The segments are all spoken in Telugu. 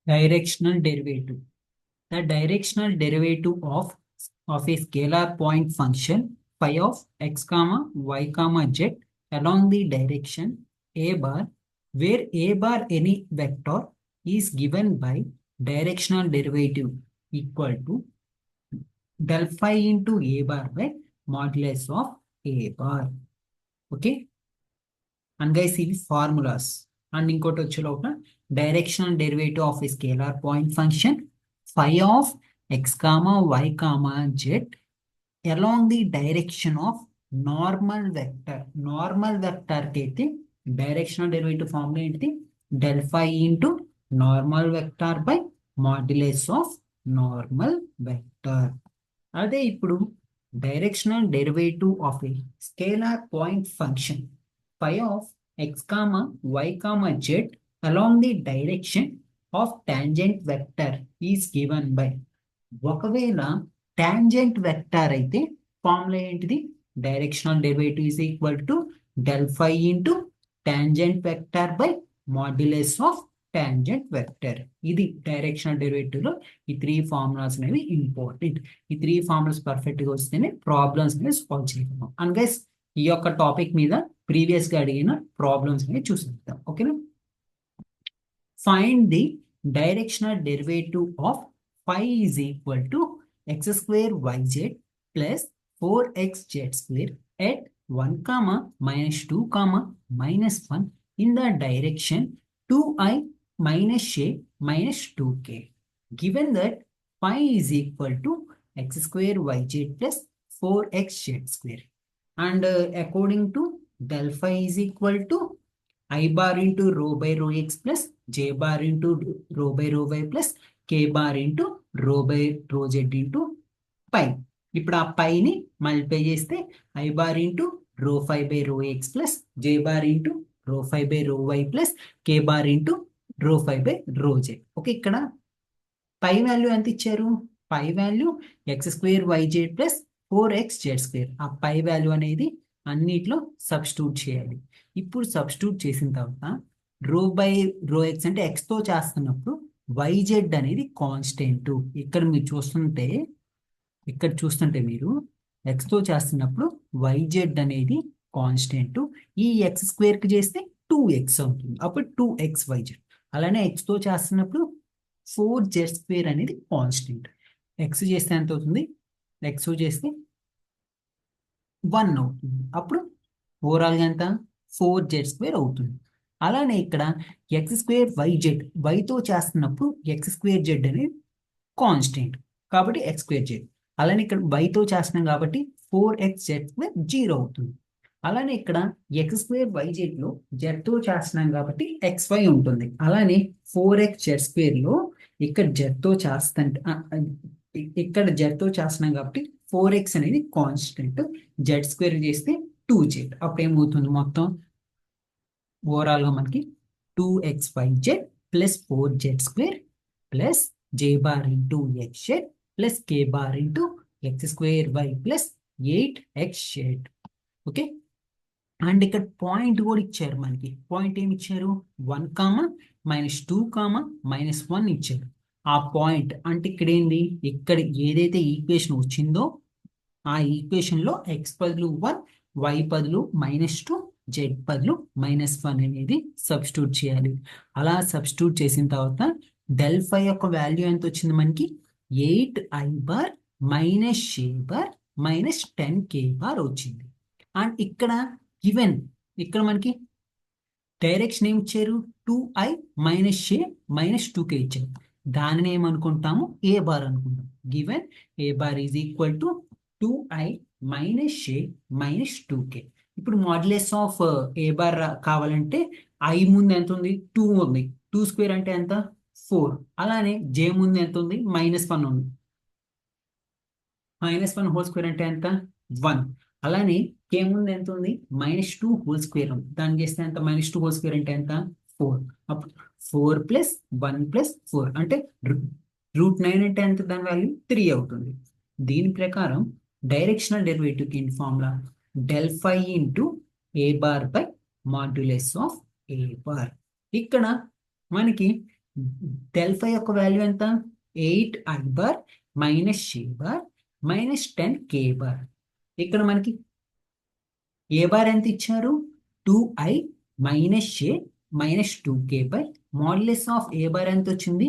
Directional derivative. The directional derivative of a scalar point function phi of x comma y comma z along the direction a bar, where a bar any vector is given by directional derivative equal to del phi into a bar by modulus of a bar. Okay. And guys, ఇవి ఫార్ములాస్. అండ్ ఇంకోటి వచ్చే లోపల directional derivative of a scalar point function phi of x comma y comma z along the direction of normal vector. Normal vector కి అయితే డైరెక్షనల్ డెరివేటివ్ ఫార్ములా ఏంటిది? Del phi into normal vector by modulus of normal vector. అదే ఇప్పుడు directional derivative of a scalar point function phi of x comma y comma z along the direction of tangent vector is given by. ఒకవేళ టాంజెంట్ వెక్టర్ అయితే ఫార్ములా ఏంటిది? Directional derivative is equal to del phi into tangent vector by modulus of tangent vector. ఇది డైరెక్షనల్ డెరివేటివ్ లో ఈ త్రీ ఫార్ములాస్ అనేవి ఇంపార్టెంట్. ఈ త్రీ ఫార్ములాస్ పర్ఫెక్ట్ గా వస్తేనే ప్రాబ్లమ్స్ అనేవి సాల్వ్ చేయగలం. అండ్ గైస్, ఈ యొక్క టాపిక్ మీద ప్రీవియస్ గా అడిగిన ప్రాబ్లమ్స్ అనేవి చూసేద్దాం. ఓకేనా? Find the directional derivative of phi is equal to x square yz plus 4xz square at 1 comma minus 2 comma minus 1 in the direction 2i minus a minus 2k. Given that phi is equal to x square yz plus 4xz square, and according to del phi is equal to I bar into rho by rho x plus j bar into rho by rho y plus k bar into rho by rho z into pi. ఇప్పుడు ఆ పైని మల్టిప్లై చేస్తే I bar into rho phi by rho x plus j bar into rho phi by rho y plus k bar into rho phi by rho z. Okay, ఇక్కడ పై వాల్యూ ఎంత ఇచ్చారు? Phi value x square y z plus 4xz square. ఆ పై వాల్యూ అనేది అన్నిట్లో సబ్స్టిట్యూట్ చేయాలి. ఇప్పుడు సబ్స్టిట్యూట్ చేసిన తర్వాత రో బై రో ఎక్స్ అంటే ఎక్స్ తో చేస్తున్నప్పుడు వైజెడ్ అనేది కాన్స్టెంట్. ఇక్కడ మీరు ఎక్స్ తో చేస్తున్నప్పుడు వైజెడ్ అనేది కాన్స్టెంట్. ఈ ఎక్స్ స్క్వేర్ కి చేస్తే 2x అవుతుంది, అప్పుడు 2xyz. అలానే ఎక్స్ తో చేస్తున్నప్పుడు 4z స్క్వేర్ అనేది కాన్స్టెంట్. ఎక్స్ చేస్తే ఎంత అవుతుంది? ఎక్స్ చేస్తే 1 అవుతుంది, అప్పుడు ఓవరాల్ గా ఎంత? 4z స్క్వేర్ అవుతుంది. అలానే ఇక్కడ ఎక్స్ స్క్వేర్ వైజెడ్, వైతో చేస్తున్నప్పుడు ఎక్స్ స్క్వేర్ జెడ్ అనేది కాన్స్టెంట్, కాబట్టి ఎక్స్ స్క్వేర్ జెడ్. అలానే ఇక్కడ వైతో చేస్తున్నాం కాబట్టి 4xz స్క్వేర్ 0 అవుతుంది. అలానే ఇక్కడ ఎక్స్ స్క్వేర్ వైజెడ్ లో జెడ్ తో చేస్తున్నాం కాబట్టి xy ఉంటుంది. అలానే 4xz స్క్వేర్ లో ఇక్కడ జెడ్ తో చేస్తున్నాం కాబట్టి 4x అనేది కాన్స్టెంట్, జెడ్ స్క్వేర్ చేస్తే 2z. అప్పుడు ఏమవుతుంది? మొత్తం ఓవరాల్ గా మనకి 2xyz plus 4z square plus j bar into xz plus k bar into x square y plus 8xz. Okay, and ఇక్కడ పాయింట్ కూడా ఇచ్చారు మనకి. పాయింట్ ఏమి ఇచ్చారు? 1 కామా మైనస్ 2 కామా మైనస్ 1 ఇచ్చారు. ఆ పాయింట్ అంటే ఇక్కడ ఏంది? ఇక్కడ ఏదైతే ఈక్వేషన్ వచ్చిందో ఆ ఈక్వేషన్ లో x బదులు 1, y బదులు -2, z బదులు -1 అనేది సబ్స్టిట్యూట్ చేయాలి. అలా సబ్స్టిట్యూట్ చేసిన తర్వాత డెల్ ఫై యొక్క వాల్యూ ఎంత వచ్చింది మనకి? 8i bar minus j bar minus 10k bar వచ్చింది. అండ్ ఇక్కడ గివెన్ ఇక్కడ మనకి డైరెక్షన్ ఏమి ఇచ్చారు? 2i minus j minus 2k ఇచ్చారు. దానిని ఏమనుకుంటాము? ఏ బార్ అనుకుంటాం. Given a bar is equal to 2i minus j minus 2k. ఇప్పుడు మాడ్యులస్ ఆఫ్ ఏ బార్ కావాలంటే i ముందు ఎంత ఉంది? 2 ఉంది. 2 స్క్వేర్ అంటే ఎంత? 4. అలానే j ముందు ఎంత ఉంది? -1 ఉంది. -1 హోల్ స్క్వేర్ అంటే ఎంత? 1. అలానే k ముందు ఎంత ఉంది? -2 హోల్ స్క్వేర్ ఉంది. దాన్ని చేస్తే ఎంత? -2 హోల్ స్క్వేర్ అంటే ఎంత? 4. అప్పుడు 4 ప్లస్ 1 ప్లస్ 4 అంటే √9 అంటే ఎంత? దాని వాల్యూ 3 అవుతుంది. దీని ప్రకారం డైరెక్షనల్ డెరివేటివ్ కి formula del phi into a bar by modulus of A bar. ఇక్కడ మనకి డెల్ ఫై యొక్క వాల్యూ ఎంత? 8 i bar minus j bar minus 10 k bar. ఇక్కడ మనకి ఏ బార్ ఎంత ఇచ్చారు? 2i minus j minus 2k by modulus of A bar ఎంత వచ్చింది?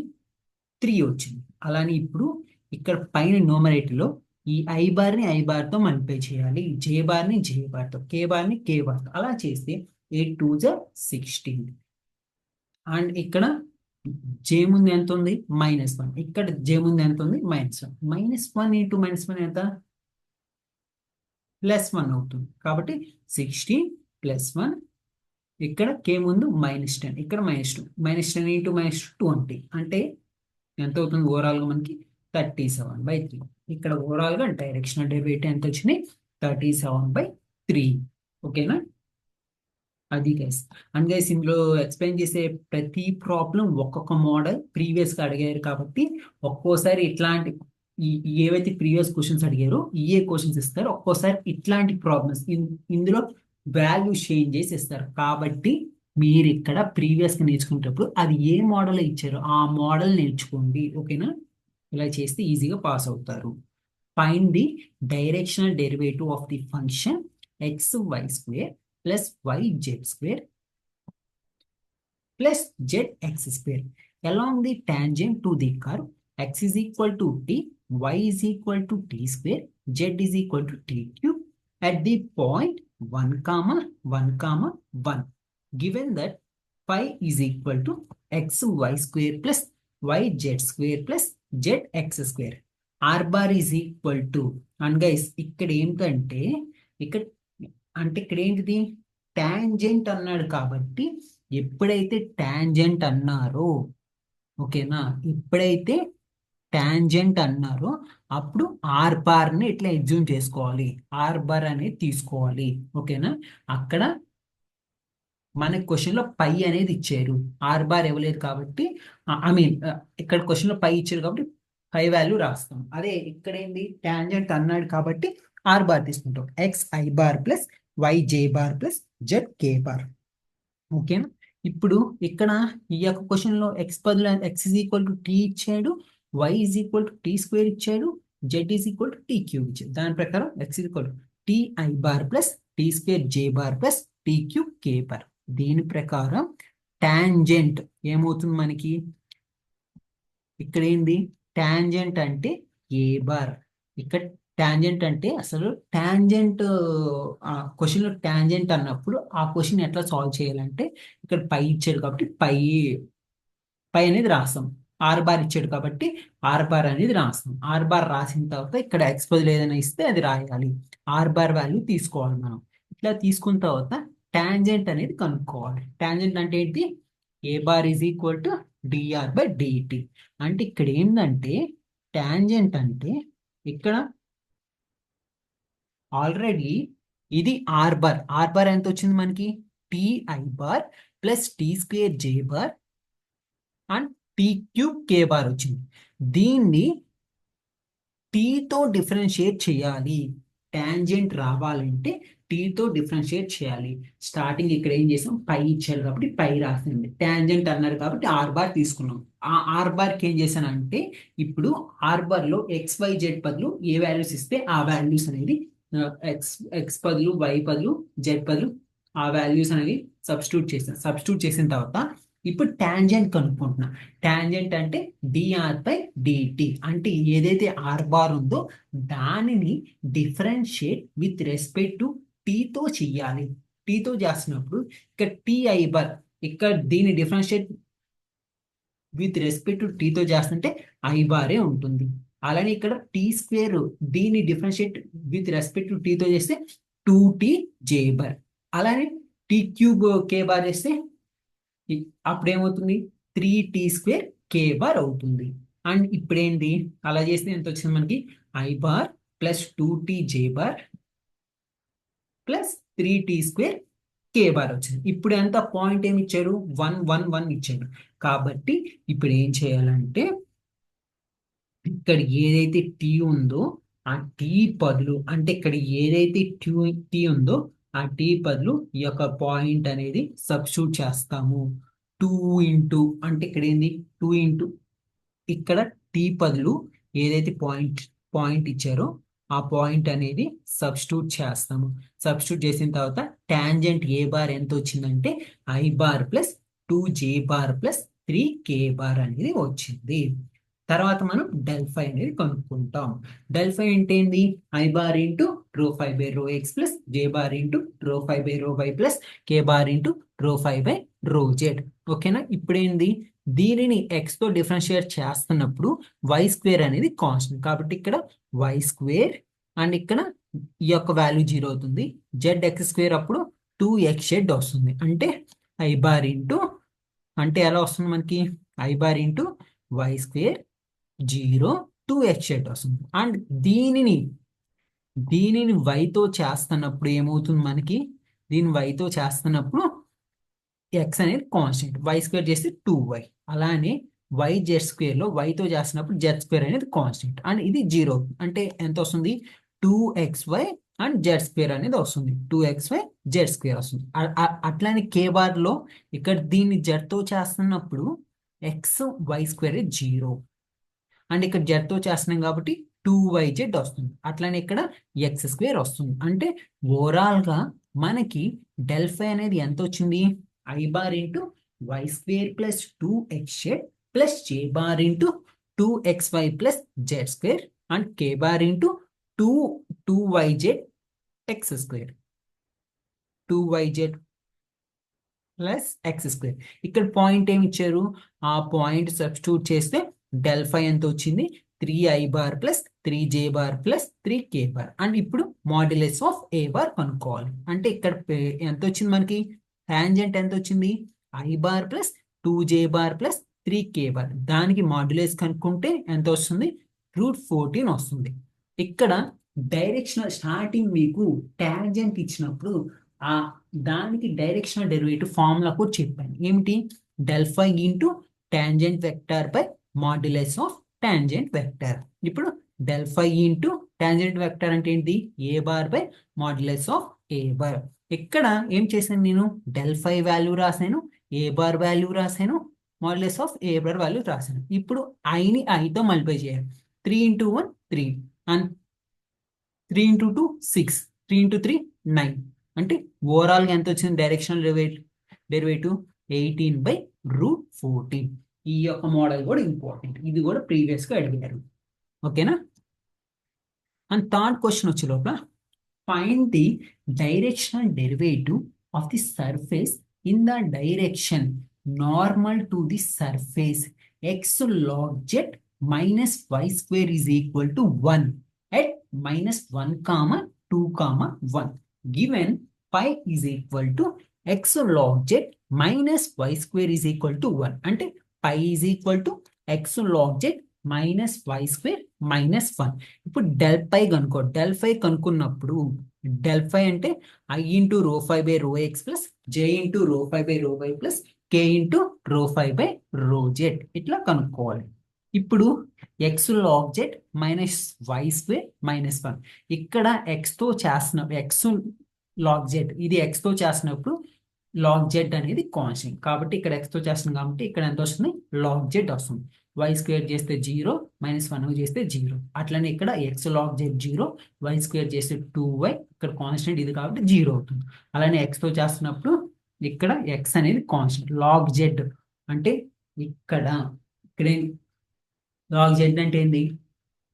3 వచ్చింది. అలానే ఇప్పుడు ఇక్కడ పైన న్యూమరేటర్లో ఈ ఐ బార్ని ఐ బార్తో మల్టిప్లై చేయాలి, జే బార్ని జే బార్తో, కే బార్ని కే బార్తో. అలా చేస్తే 8 2 16. అండ్ ఇక్కడ జే ముందు ఎంత ఉంది? -1. ఇక్కడ జే ముందు ఎంత ఉంది? -1. -1 ఇంటూ -1 ఎంత? +1 అవుతుంది. కాబట్టి 16 +1. ఇక్కడ కే ముందు -10, ఇక్కడ -2. -10 ఇంటూ -20 అంటే ఎంత అవుతుంది? ఓవరాల్గా మనకి 37/3. ఇక్కడ ఓవరాల్గా డైరెక్షనల్ డెరివేటివ్ ఎంత వచ్చినాయి? 37/3. ఓకేనా? అది గైస్. అండ్ గైస్ ఇందులో ఎక్స్ప్లెయిన్ చేసే ప్రతి ప్రాబ్లం ఒక్కొక్క మోడల్ ప్రీవియస్గా అడిగారు కాబట్టి ఒక్కోసారి ఇట్లాంటి ఏవైతే ప్రీవియస్ క్వశ్చన్స్ అడిగారో ఏ క్వశ్చన్స్ ఇస్తారు, ఒక్కోసారి ఇట్లాంటి ప్రాబ్లమ్స్ ఇందులో వాల్యూ చేంజ్ చేసి ఇస్తారు. కాబట్టి మీరు ఇక్కడ ప్రీవియస్గా నేర్చుకునేటప్పుడు అది ఏ మోడల్ ఇచ్చారో ఆ మోడల్ నేర్చుకోండి. ఓకేనా? ఇలా చేస్తే ఈజీగా పాస్ అవుతారు. Find the directional derivative of the function x y square plus yz square plus zx square along the tangent to the curve x is equal to t, y is equal to t square, z is equal to t cube at the point 1, 1, 1. Given that phi is equal to xy square plus yz square plus zx square. R bar is equal to, and guys ఇక్కడ ఏంటంటే ఇక్కడ ఏంటిది? టాంజెంట్ అన్నాడు కాబట్టి ఎప్పుడైతే టాంజెంట్ అన్నారో, ఓకేనా, ఎప్పుడైతే టాంజెంట్ అన్నారో అప్పుడు ఆర్ బార్ని ఇట్లా ఎగ్జ్యూమ్ చేసుకోవాలి, ఆర్ బార్ అనేది తీసుకోవాలి. ఓకేనా? అక్కడ మన క్వశ్చన్లో పై అనేది ఇచ్చారు, ఆర్ బార్ ఇవ్వలేదు కాబట్టి ఐ మీన్ ఇక్కడ క్వశ్చన్లో పై ఇచ్చారు కాబట్టి పై వాల్యూ రాస్తాం. అదే ఇక్కడ ఏంది? టాంజెంట్ అన్నాడు కాబట్టి ఆర్ బార్ తీసుకుంటాం. X I bar plus Y J bar plus Z K bar. ఓకేనా? ఇప్పుడు ఇక్కడ ఈ యొక్క క్వశ్చన్లో ఎక్స్ బదులు X is equal to T ఇచ్చాడు, Y is equal to T square ఇచ్చాడు, Z is equal to T cube ఇచ్చాడు. దాని ప్రకారం X is equal to T I bar plus tea square J bar plus T cube K bar. దీని ప్రకారం టాంజెంట్ ఏమవుతుంది మనకి? ఇక్కడ ఏంది? టాంజెంట్ అంటే ఏ బార్. ఇక్కడ టాంజెంట్ అంటే అసలు టాంజెంట్ క్వశ్చన్లో టాంజెంట్ అన్నప్పుడు ఆ క్వశ్చన్ ఎట్లా సాల్వ్ చేయాలంటే ఇక్కడ పై ఇచ్చాడు కాబట్టి పై అనేది రాస్తాం, ఆర్ బార్ ఇచ్చాడు కాబట్టి ఆర్ బార్ అనేది రాస్తాం. ఆర్ బార్ రాసిన తర్వాత ఇక్కడ ఎక్స్ బదులు ఏదైనా ఇస్తే అది రాయాలి, ఆర్ బార్ వాల్యూ తీసుకోవాలి మనం. ఇట్లా తీసుకున్న తర్వాత టాంజెంట్ అనేది కనుక్కోవాలి. టాంజెంట్ అంటే ఏంటి? A bar is equal to D R by D T. అంటే ఇక్కడ ఏంటంటే టాంజెంట్ అంటే ఇక్కడ ఆల్రెడీ ఇది ఆర్ బార్. ఆర్ బార్ ఎంత వచ్చింది మనకి? T I bar plus tea square J bar and t cube K bar వచ్చింది. దీన్ని టీతో డిఫరెన్షియేట్ చేయాలి. టాంజెంట్ రావాలంటే టీతో డిఫరెన్షియేట్ చేయాలి. స్టార్టింగ్ ఇక్కడ ఏం చేసాం? పై ఇచ్చారు కాబట్టి పై రాసింది. టాంజెంట్ అన్నారు కాబట్టి ఆర్ బార్ తీసుకున్నాం. ఆ ఆర్ బార్కి ఏం చేశానంటే ఇప్పుడు ఆర్ బార్లో ఎక్స్ వై జెడ్ బదులు ఏ వాల్యూస్ ఇస్తే ఆ వాల్యూస్ అనేది ఎక్స్ బదులు వై బదులు జెడ్ బదులు ఆ వాల్యూస్ అనేది సబ్స్టిట్యూట్ చేసాను. సబ్స్టిట్యూట్ చేసిన తర్వాత ఇప్పుడు టాంజెంట్ కనుక్కుంటున్నా. టాంజెంట్ అంటే డిఆర్ బై డిటి. అంటే ఏదైతే ఆర్ బార్ ఉందో దానిని డిఫరెన్షియేట్ విత్ రెస్పెక్ట్ టు టీతో చెయ్యాలి. టీతో చేస్తున్నప్పుడు ఇక్కడ టీ ఐ బార్, ఇక్కడ దీన్ని డిఫరెన్షియేట్ విత్ రెస్పెక్ట్ టు టీతో చేస్తుంటే ఐ బారే ఉంటుంది. అలానే ఇక్కడ టీ స్క్వేర్ దీన్ని డిఫరెన్షియేట్ విత్ రెస్పెక్ట్ టు టీతో చేస్తే 2t జే బార్. అలానే టీ క్యూబ్ కే బార్ చేస్తే అప్పుడు ఏమవుతుంది? 3t స్క్వేర్ కే బార్ అవుతుంది. అండ్ ఇప్పుడు ఏంటి? అలా చేస్తే ఎంత వచ్చింది మనకి? I bar plus 2t J bar plus 3t square K bar వచ్చింది. ఇప్పుడు ఎంత? పాయింట్ ఏమి ఇచ్చారు? 1 1 1 ఇచ్చాడు. కాబట్టి ఇప్పుడు ఏం చేయాలంటే ఇక్కడ ఏదైతే టీ ఉందో ఆ టీ బదులు, అంటే ఇక్కడ ఏదైతే టీ ఉందో ఆ టీ బదులు ఈ యొక్క పాయింట్ అనేది సబ్స్టిట్యూట్ చేస్తాము. టూ ఇంటూ అంటే ఇక్కడ ఏంది 2 ఇంటూ ఇక్కడ టీ బదులు ఏదైతే పాయింట్ ఇచ్చారో ఆ పాయింట్ అనేది సబ్స్టిట్యూట్ చేస్తాము. సబ్స్టిట్యూట్ చేసిన తర్వాత టాంజెంట్ ఏ బార్ ఎంత వచ్చిందంటే I bar plus 2 J bar plus 3 K bar అనేది వచ్చింది. తర్వాత మనం డెల్ ఫై అనేది కనుక్కుంటాం. డెల్ ఫై అంటే ఏంది? I bar into rho phi by rho X plus J bar into rho phi by rho Y plus K bar into rho phi by rho Z. ఓకేనా? ఇప్పుడు ఏంది? దీనిని ఎక్స్ తో డిఫరెన్షియేట్ చేస్తున్నప్పుడు వై స్క్వేర్ అనేది కాన్స్టెంట్ కాబట్టి ఇక్కడ వై స్క్వేర్ అండ్ ఇక్కడ ఈ యొక్క వాల్యూ 0 అవుతుంది. జెడ్ ఎక్స్ స్క్వేర్ అప్పుడు 2XZ వస్తుంది. అంటే ఐ బార్ ఇంటూ అంటే ఎలా వస్తుంది మనకి? I bar into y square 0 2XZ వస్తుంది. అండ్ దీనిని వైతో చేస్తున్నప్పుడు ఏమవుతుంది మనకి? దీని వైతో చేస్తున్నప్పుడు ఎక్స్ అనేది కాన్స్టెంట్, వై స్క్వేర్ చేస్తే 2y. అలానే వై జెడ్ స్క్వేర్ లో వైతో చేస్తున్నప్పుడు జెడ్ స్క్వేర్ అనేది కాన్స్టెంట్ అండ్ ఇది 0 అంటే ఎంత వస్తుంది? 2XY అండ్ జెడ్ స్క్వేర్ అనేది వస్తుంది. 2XY జెడ్ స్క్వేర్ వస్తుంది. అట్లానే కే బార్ లో ఇక్కడ దీన్ని జెడ్ తో చేస్తున్నప్పుడు ఎక్స్ వై స్క్వేర్ 0 అండ్ ఇక్కడ జెడ్ తో చేస్తున్నాం కాబట్టి 2YZ వస్తుంది. అట్లానే ఇక్కడ ఎక్స్ స్క్వేర్ వస్తుంది. అంటే ఓవరాల్ గా మనకి డెల్ ఫై అనేది ఎంత వచ్చింది? I bar into y square plus 2XZ plus J bar into 2XY plus z square and k bar into 2YZ x square 2YZ plus x square. ఇక్కడ పాయింట్ ఏమి ఇచ్చారు? ఆ పాయింట్ సబ్స్టిట్యూట్ చేస్తే డెల్ ఫై ఎంత వచ్చింది? 3I bar plus 3J bar plus 3K bar. And ఇప్పుడు మాడ్యులస్ ఆఫ్ ఏ బార్ కనుక్కోవాలి. అంటే ఇక్కడ ఎంత వచ్చింది మనకి? టాంజెంట్ ఎంత వచ్చింది? I bar plus 2J bar plus 3K bar. దానికి మాడ్యులస్ కనుక్కుంటే ఎంత వస్తుంది? √14 వస్తుంది. ఇక్కడ డైరెక్షనల్ స్టార్టింగ్ మీకు టాంజెంట్ ఇచ్చినప్పుడు ఆ దానికి డైరెక్షనల్ డెరివేటివ్ ఫార్ములా కూడా చెప్పాను. ఏమిటి? Del phi into tangent vector by modulus of tangent vector. ఇప్పుడు del phi into tangent vector అంటే ఏంటి? A bar by modulus of A bar. ఇక్కడ ఏం చేశాను నేను? డెల్ ఫై వాల్యూ రాశాను, ఏ బార్ వాల్యూ రాశాను, modulus of A bar value రాశాను. ఇప్పుడు ఐని ఐతో మల్టిప్లై చేయాలి. 3 ఇంటూ 1 3 అండ్ 3 ఇంటూ 2 6 3 ఇంటూ 3 9 అంటే ఓవరాల్ గా ఎంత వచ్చింది? Directional derivative 18/√14. ఈ యొక్క మోడల్ కూడా ఇంపార్టెంట్. ఇది కూడా ప్రీవియస్ గా అడిగారు. ఓకేనా? అండ్ థర్డ్ క్వశ్చన్ వచ్చే లోపల find the directional derivative of the surface in the direction normal to the surface X log z minus y square is equal to 1 at -1, 2, 1. Given pi is equal to x log z minus y square is equal to 1. అంటే pi is equal to x log z minus y square minus 1. ఇప్పుడు డెల్ పై కనుక్కో. డెల్ ఫై కనుక్కున్నప్పుడు డెల్ ఫై అంటే I into rho phi by rho X plus J into rho phi by rho Y plus K into rho phi by rho Z ఇట్లా కనుక్కోవాలి. ఇప్పుడు X log Z minus why square minus 1. ఇక్కడ ఎక్స్ తో చేస్తున్నప్పుడు ఎక్స్ లాగ్ జెడ్ ఇది ఎక్స్ తో చేస్తున్నప్పుడు లాగ్ జెడ్ అనేది కాన్స్టెంట్ కాబట్టి ఇక్కడ ఎక్స్ తో చేస్తున్నాం కాబట్టి ఇక్కడ ఎంత వస్తుంది? లాగ్ జెడ్ వస్తుంది. వై స్క్వేర్ చేస్తే 0 -1 చేస్తే 0. అట్లనే ఇక్కడ x log z 0 y square చేస్తే 2y ఇక్కడ కాన్స్టెంట్ ఇది కాబట్టి 0 అవుతుంది. అలానే ఎక్స్ తో చేస్తున్నప్పుడు ఇక్కడ ఎక్స్ అనేది కాన్స్టెంట్. లాగ్ జెడ్ అంటే ఇక్కడ లాగ్ జెడ్ అంటే ఏంటి?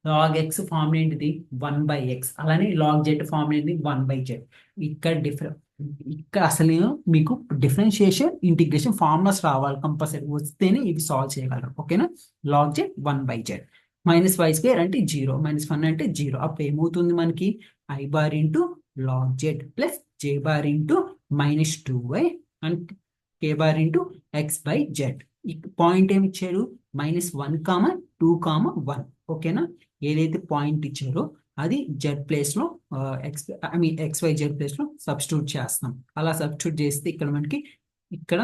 లాగ్ ఎక్స్ ఫార్ములా ఏంటిది? 1/x. అలానే లాగ్ జెడ్ ఫార్ములా ఏంటి? 1/z. ఇక్కడ అసలు మీకు డిఫరెన్షియేషన్ ఇంటిగ్రేషన్ ఫార్ములాస్ రావాలి కంపల్సరీ, వస్తేనే ఇవి సాల్వ్ చేయగలరు. ఓకేనా? Log z 1/z minus why square అంటే 0 -1 అంటే 0. అప్పుడు ఏమవుతుంది మనకి? I bar into log z plus J bar into -2y and k bar into x/z. Point ఏమి ఇచ్చారు? -1, 2, 1. ఓకేనా? ఏదైతే పాయింట్ ఇచ్చారో అది జెడ్ ప్లేస్ లో XYZ ప్లేస్ లో సబ్స్టిట్యూట్ చేస్తాం. అలా సబ్స్టిట్యూట్ చేస్తే ఇక్కడ మనకి ఇక్కడ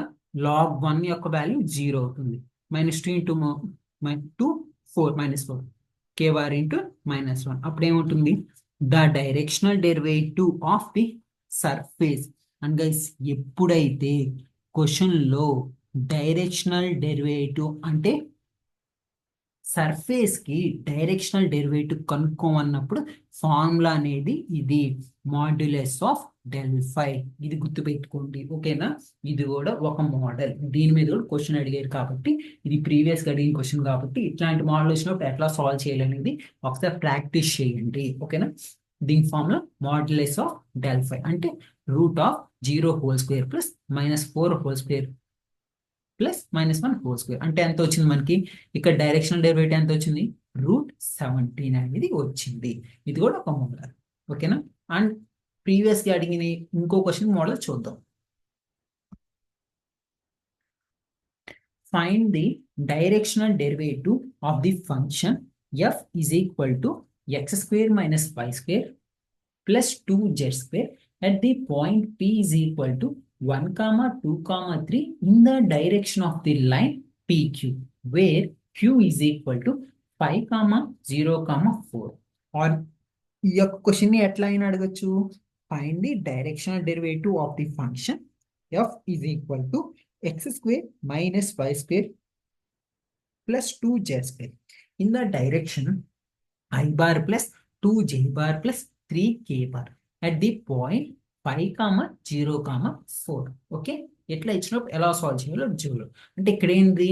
లాగ్ 1 యొక్క వాల్యూ 0 అవుతుంది. -2 ఇంటూ 2 4 -4 కే బార్ ఇంటూ -1. అప్పుడు ఏమవుతుంది? The directional derivative of the surface. And guys ఎప్పుడైతే క్వశ్చన్ లో డైరెక్షనల్ డెరివేటివ్ అంటే సర్ఫేస్ కి డైరెక్షనల్ డెరివేటివ్ కనుక్కోమన్నప్పుడు ఫార్ములా అనేది ఇది మాడ్యులస్ ఆఫ్ డెల్ ఫై. ఇది గుర్తుపెట్టుకోండి, ఓకేనా. ఇది కూడా ఒక మోడల్, దీని మీద కూడా క్వశ్చన్ అడిగారు కాబట్టి ఇది ప్రీవియస్ గా అడిగిన క్వశ్చన్ కాబట్టి ఇట్లాంటి మోడల్ వచ్చినప్పుడు ఎట్లా సాల్వ్ చేయాలనేది ఒకసారి ప్రాక్టీస్ చేయండి, ఓకేనా. దీని ఫార్ములా మాడ్యులస్ ఆఫ్ డెల్ ఫై అంటే root of 0² plus -4² plus -1 whole square అంటే ఎంత వచ్చింది మనకి. ఇక్కడ డైరెక్షనల్ డెరివేటివ్ ఎంత వచ్చింది, √17 అనేది వచ్చింది. ఇది కూడా ఒక మోడల్, ఓకేనా. అండ్ ప్రీవియస్ గా అడిగిన ఇంకో క్వశ్చన్ మోడల్ చూద్దాం. Find the directional derivative of the function f is equal to x² - y² plus 2z² at the point p is equal to 1, 2, 3 in the direction of the line PQ, where Q is equal to 5, 0, 4. Or ఈ యొక్క క్వశ్చన్ ని ఎట్లా అయినా అడగచ్చు. Find the directional derivative of the function f is equal to x² - y² plus 2z² in the direction I bar plus 2j bar plus 3k bar at the point 5, 0, 4. Okay, ఎట్లా ఇచ్చినప్పుడు ఎలా సాల్వ్ చేయాలో చూడు. అంటే ఇక్కడ ఏంటి,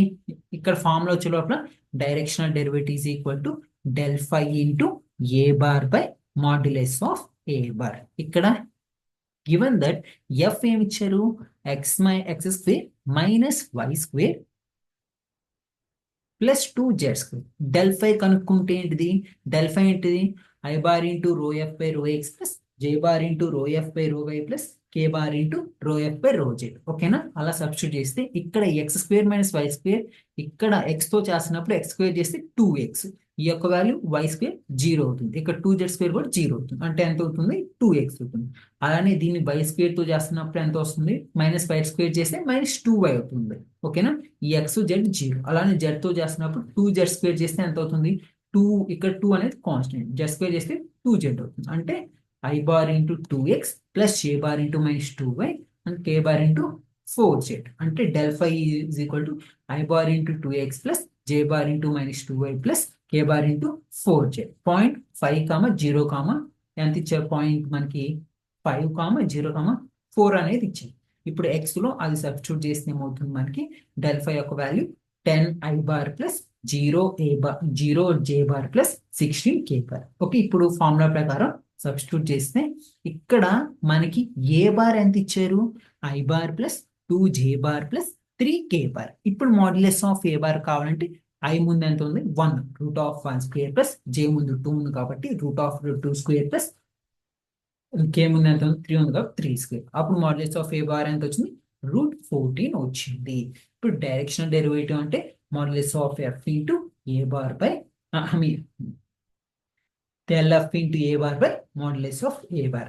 ఇక్కడ ఫార్ములా వచ్చే లోపల directional derivative is equal to del phi into a bar by modulus of A bar. ఇక్కడ గివెన్ దట్ ఎఫ్ ఏమి ఇచ్చారు, x² minus y² plus 2z². Del ఫై కనుక్కుంటే ఏంటిది, డెల్ ఫై ఏంటిది, I bar into rho F by rho X plus J bar into rho F by rho Y plus K bar into rho F by rho Z. ఓకేనా, అలా సబ్స్టిట్యూట్ చేస్తే ఇక్కడ x² - y², ఇక్కడ x తో చేస్తున్నప్పుడు x² చేస్తే 2x, ఈ యొక్క వాల్యూ y² 0 అవుతుంది. ఇక్కడ 2z² కూడా 0 అవుతుంది, అంటే ఎంత అవుతుంది, 2x అవుతుంది. అలానే దీన్ని y² తో చేస్తున్నప్పుడు ఎంత వస్తుంది, -y² చేస్తే -2y అవుతుంది. ఓకేనా, ఈ x z 0. అలానే z తో చేస్తున్నప్పుడు 2z² చేస్తే ఎంత అవుతుంది, 2, ఇక్కడ 2 అనేది కాన్స్టెంట్, z² చేస్తే 2z అవుతుంది. అంటే I bar into 2x plus j bar into -2y and k bar into 4z. అంటే del phi is equal to I bar into 2x plus j bar into -2y plus k bar into 4z. Point 5, 0, ఎంత ఇచ్చారు పాయింట్ మనకి 5, 0, 4 అనేది ఇచ్చారు. ఇప్పుడు x లో అది సబ్స్టిట్యూట్ చేస్తే ఏమవుతుంది మనకి, డెల్ ఫై యొక్క value 10 I bar plus 0 j bar plus 16 k bar. Okay, ఇప్పుడు ఫార్ములా ప్రకారం సబ్స్టిట్యూట్ చేస్తే ఇక్కడ మనకి ఏ బార్ ఎంత ఇచ్చారు, I bar plus 2j bar plus 3k bar. ఇప్పుడు మాడ్యులస్ ఆఫ్ ఏ బార్ కావాలంటే ఐ ముందు ఎంత ఉంది, 1, √1² ప్లస్ j ముందు 2 ఉంది కాబట్టి √2² ప్లస్ k ముందు ఎంత ఉంది, 3 ఉంది కాబట్టి 3². అప్పుడు మాడ్యులస్ ఆఫ్ ఏ బార్ ఎంత వచ్చింది, √14 వచ్చింది. ఇప్పుడు డైరెక్షనల్ డెరివేటివ్ అంటే modulus of F into a bar by del f into a bar by modulus of a bar.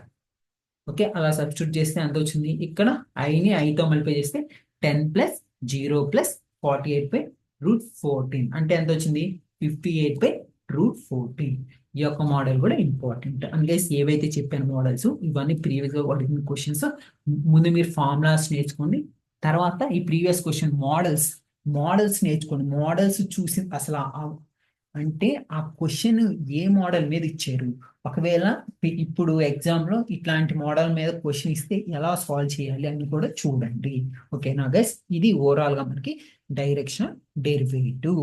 Okay, అలా సబ్స్టిట్యూట్ చేస్తే ఎంత వచ్చింది, ఇక్కడ ఐని ఐతో మల్టిప్లై చేస్తే 10 ప్లస్ 0 ప్లస్ 48/√14 అంటే ఎంత వచ్చింది, 58/√14. ఈ యొక్క మోడల్ కూడా ఇంపార్టెంట్. అందుకే ఏవైతే చెప్పాను మోడల్స్ ఇవన్నీ ప్రీవియస్ గా అడిగిన క్వశ్చన్స్. ముందు మీరు ఫార్ములాస్ నేర్చుకోండి, తర్వాత ఈ ప్రీవియస్ క్వశ్చన్ మోడల్స్ నేర్చుకోండి. మోడల్స్ చూసి అసలు అంటే ఆ క్వశ్చన్ ఏ మోడల్ మీద ఇచ్చారు, ఒకవేళ ఇప్పుడు ఎగ్జామ్ లో ఇట్లాంటి మోడల్ మీద క్వశ్చన్ ఇస్తే ఎలా సాల్వ్ చేయాలి అని కూడా చూడండి. ఓకేనా గైస్, ఇది ఓవరాల్ గా మనకి డైరెక్షనల్ డెరివేటివ్.